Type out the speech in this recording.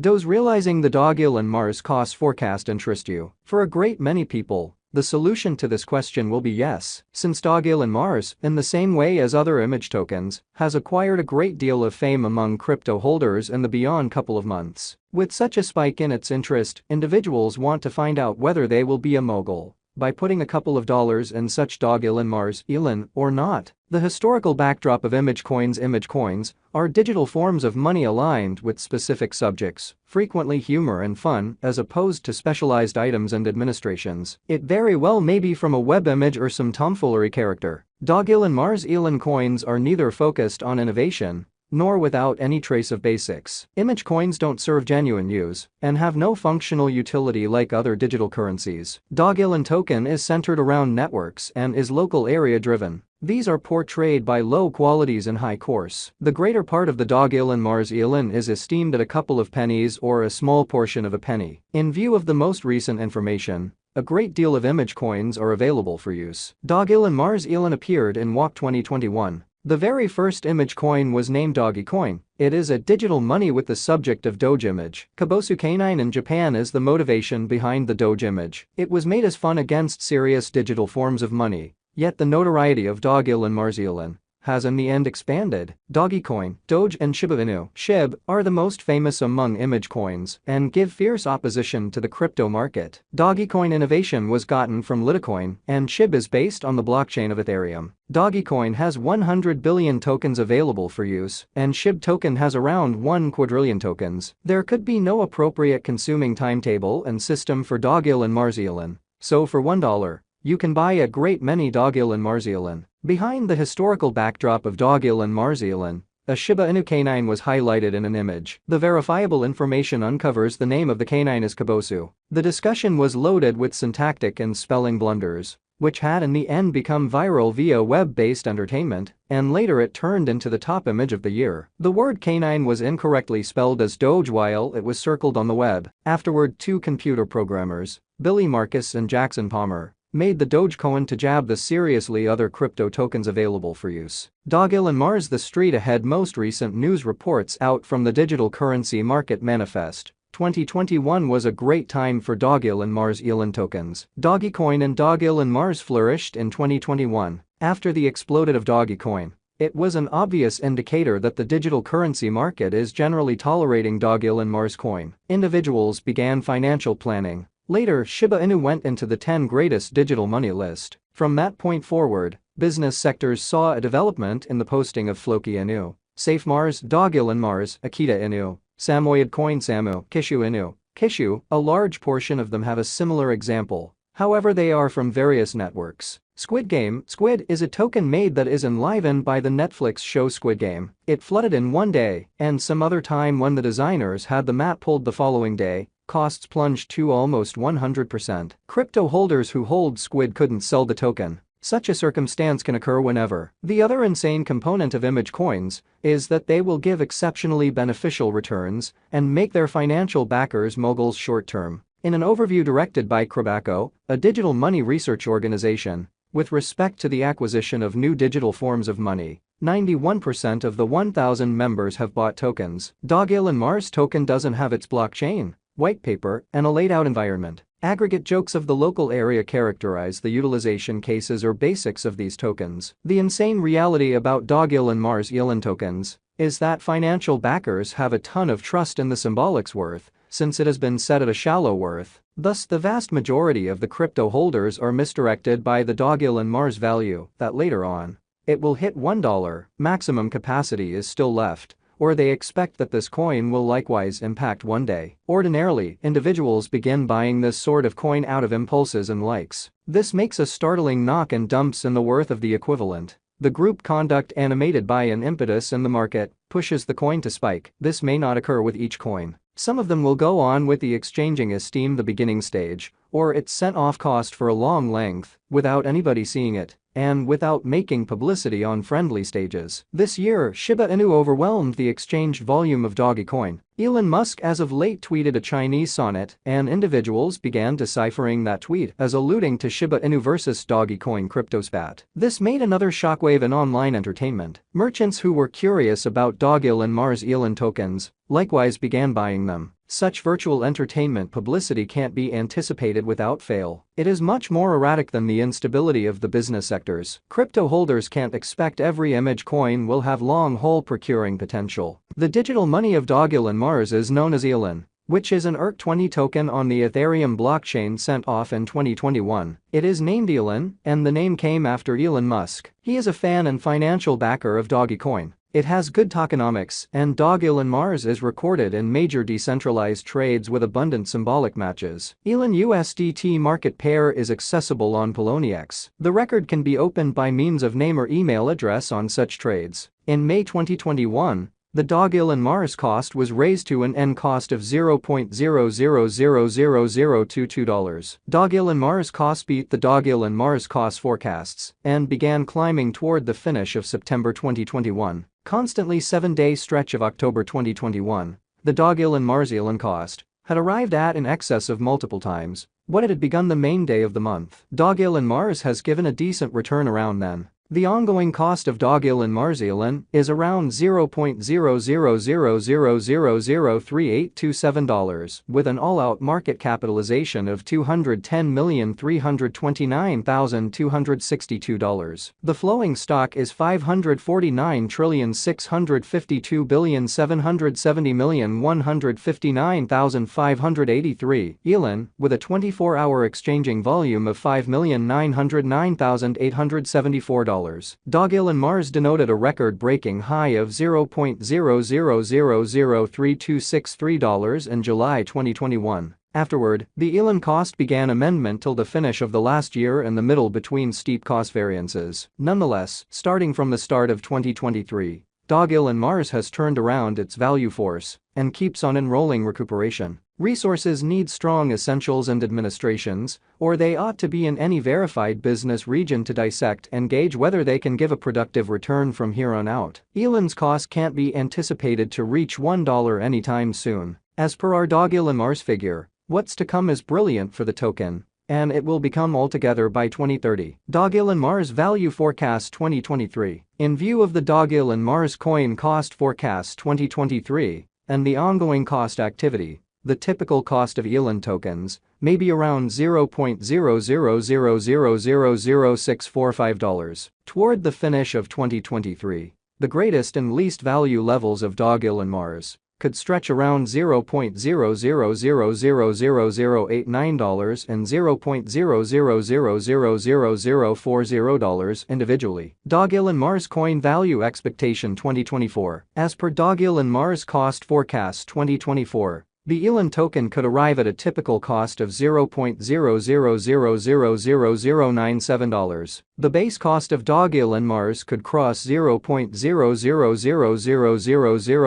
Does realizing the Dogelon Mars cost forecast interest you? For a great many people, the solution to this question will be yes, since Dogelon Mars, in the same way as other image tokens, has acquired a great deal of fame among crypto holders in the beyond couple of months. With such a spike in its interest, individuals want to find out whether they will be a mogul by putting a couple of dollars in such Dogelon Mars, elon, or not. The historical backdrop of image coins are digital forms of money aligned with specific subjects, frequently humor and fun, as opposed to specialized items and administrations. It very well may be from a web image or some tomfoolery character. Dogelon Mars elon coins are neither focused on innovation nor without any trace of basics. Image coins don't serve genuine use and have no functional utility like other digital currencies. Dogelon token is centered around networks and is local area driven. These are portrayed by low qualities and high course. The greater part of the Dogelon Mars elon is esteemed at a couple of pennies or a small portion of a penny. In view of the most recent information, a great deal of image coins are available for use. Dogelon Mars elon appeared in WAC 2021. The very first image coin was named dogecoin. It is a digital money with the subject of Doge image. Kabosu canine in Japan is the motivation behind the Doge image. It was made as fun against serious digital forms of money, yet the notoriety of Dogelon Mars elon has in the end expanded. Dogecoin, Doge and Shiba Inu (SHIB) are the most famous among image coins and give fierce opposition to the crypto market. Dogecoin innovation was gotten from Litecoin and SHIB is based on the blockchain of Ethereum. Dogecoin has 100 billion tokens available for use and SHIB token has around 1 quadrillion tokens. There could be no appropriate consuming timetable and system for Dogelon Mars elon. So for $1, you can buy a great many Dogelon Mars elon. Behind the historical backdrop of Dogelon Mars elon, a Shiba Inu canine was highlighted in an image. The verifiable information uncovers the name of the canine as Kabosu. The discussion was loaded with syntactic and spelling blunders, which had in the end become viral via web-based entertainment, and later it turned into the top image of the year. The word canine was incorrectly spelled as Doge while it was circled on the web. Afterward, two computer programmers, Billy Marcus and Jackson Palmer, made the dogecoin to jab the seriously other crypto tokens available for use. Dogelon Mars the street ahead. Most recent news reports out from the digital currency market manifest. 2021 was a great time for Dogelon Mars elon tokens. Dogecoin and Dogelon Mars flourished in 2021. After the explosion of Dogecoin, it was an obvious indicator that the digital currency market is generally tolerating Dogelon Mars coin. Individuals began financial planning. Later, Shiba Inu went into the 10 greatest digital money list. From that point forward, business sectors saw a development in the posting of Floki Inu, Safe Mars, Dogelon Mars, Akita Inu, Samoyed Coin Samu, Kishu Inu. Kishu, a large portion of them have a similar example. However, they are from various networks. Squid Game. Squid is a token made that is enlivened by the Netflix show Squid Game. It flooded in one day, and some other time when the designers had the map pulled the following day, costs plunged to almost 100%. Crypto holders who hold Squid couldn't sell the token. Such a circumstance can occur whenever. The other insane component of image coins is that they will give exceptionally beneficial returns and make their financial backers moguls short-term. In an overview directed by Krabaco, a digital money research organization, with respect to the acquisition of new digital forms of money, 91% of the 1,000 members have bought tokens. Dogelon Mars token doesn't have its blockchain, white paper, and a laid-out environment. Aggregate jokes of the local area characterize the utilization cases or basics of these tokens. The insane reality about Dogelon Mars elon tokens is that financial backers have a ton of trust in the symbolic's worth, since it has been set at a shallow worth. Thus, the vast majority of the crypto holders are misdirected by the Dogelon Mars value that later on it will hit $1, maximum capacity is still left, or they expect that this coin will likewise impact one day. Ordinarily, individuals begin buying this sort of coin out of impulses and likes. This makes a startling knock and dumps in the worth of the equivalent. The group conduct animated by an impetus in the market pushes the coin to spike. This may not occur with each coin. Some of them will go on with the exchanging esteem the beginning stage, or it's sent off cost for a long length, without anybody seeing it, and without making publicity on friendly stages. This year, Shiba Inu overwhelmed the exchanged volume of Dogecoin. Elon Musk as of late tweeted a Chinese sonnet, and individuals began deciphering that tweet as alluding to Shiba Inu versus Dogecoin crypto spat. This made another shockwave in online entertainment. Merchants who were curious about Dogelon Mars elon tokens likewise began buying them. such virtual entertainment publicity can't be anticipated without fail. It is much more erratic than the instability of the business sectors. Crypto holders can't expect every image coin will have long-haul procuring potential. The digital money of Dogelon Mars is known as elon, which is an ERC-20 token on the Ethereum blockchain sent off in 2021. It is named Elon, and the name came after Elon Musk. He is a fan and financial backer of Dogecoin. It has good tokenomics, and Dogelon Mars is recorded in major decentralized trades with abundant symbolic matches. Elon USDT market pair is accessible on Poloniex. The record can be opened by means of name or email address on such trades. In May 2021, the Dogelon Mars cost was raised to an end cost of $0.00000022. Dogelon Mars cost beat the Dogelon Mars cost forecasts and began climbing toward the finish of September 2021. Constantly 7-day stretch of October 2021, the Dogelon Mars Elon cost had arrived at in excess of multiple times what it had begun the main day of the month. Dogelon Mars has given a decent return around then. The ongoing cost of Dogelon Mars Elon is around $0.0000003827 with an all-out market capitalization of $210,329,262. The flowing stock is $549,652,770,159,583 elon with a 24-hour exchanging volume of $5,909,874. Dogelon Mars denoted a record-breaking high of $0.00003263 in July 2021. Afterward, the Elon cost began amendment till the finish of the last year in the middle between steep cost variances. Nonetheless, starting from the start of 2023, Dogelon Mars has turned around its value force and keeps on enrolling recuperation. Resources need strong essentials and administrations, or they ought to be in any verified business region to dissect and gauge whether they can give a productive return from here on out. Elon's cost can't be anticipated to reach $1 anytime soon. As per our Dogelon Mars figure, what's to come is brilliant for the token, and it will become altogether by 2030. Dogelon Mars Value Forecast 2023. In view of the Dogelon Mars Coin Cost Forecast 2023 and the ongoing cost activity, the typical cost of Elon tokens may be around $0.0000000645. Toward the finish of 2023, the greatest and least value levels of Dogelon Mars could stretch around $0.00000089 and $0.00000040 individually. Dogelon Mars Coin Value Expectation 2024. As per Dogelon Mars Cost Forecast 2024, the Elon token could arrive at a typical cost of $0.00000097. The base cost of Dogelon Mars could cross $0.00000009